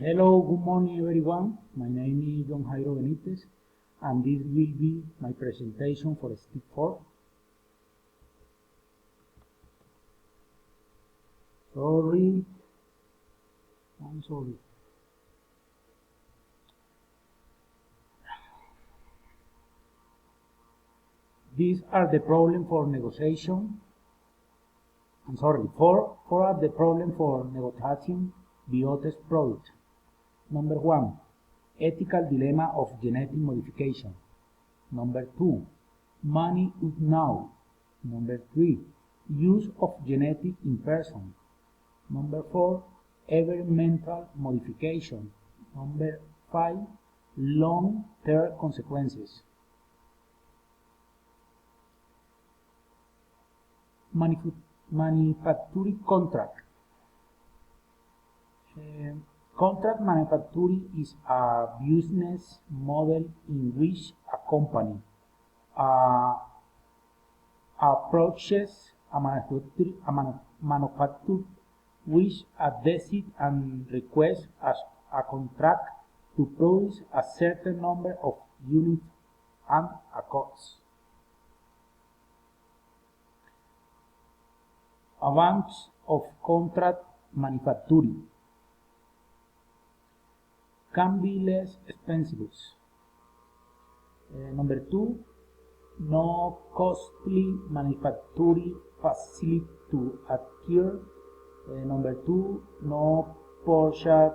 Hello, good morning everyone. My name is John Jairo Benitez and this will be my presentation for step 4. I'm sorry. These are the problem for negotiation. Four are the problem for negotiating biotes product. Number 1, ethical dilemma of genetic modification. Number 2, money is now. Number 3, use of genetic in person. Number 4, environmental modification. Number 5, long-term consequences. Manufacturing contract. Contract manufacturing is a business model in which a company approaches a manufacturer with a deficit and requests a contract to produce a certain number of units and a cost. Advantage of contract manufacturing can be less expensive. Number 2, no costly manufacturing facility to acquire. Number 2, no purchase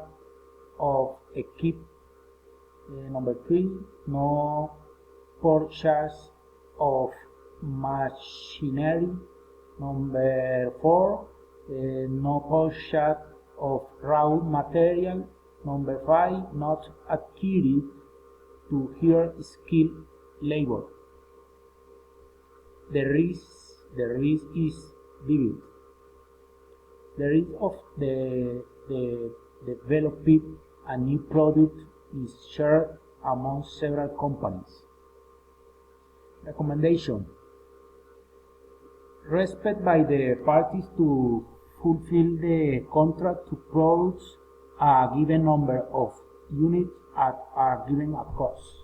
of equipment. Number 3, no purchase of machinery. Number 4, no purchase of raw material. Number 5, not acquired to hire skilled labor. The risk is vivid. The risk of the developing a new product is shared among several companies. Recommendation: respect by the parties to fulfill the contract to produce a given number of units at a given cost.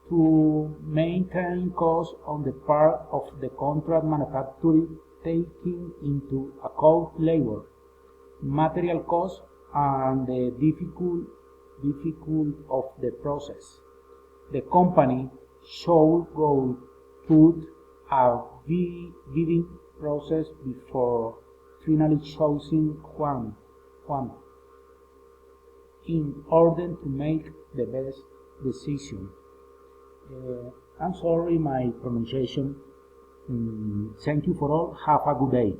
To maintain costs on the part of the contract manufacturer, taking into account labor, material costs, and the difficulty of the process. The company should go through a bidding process before finally choosing one in order to make the best decision. I'm sorry my pronunciation. Thank you for all. Have a good day.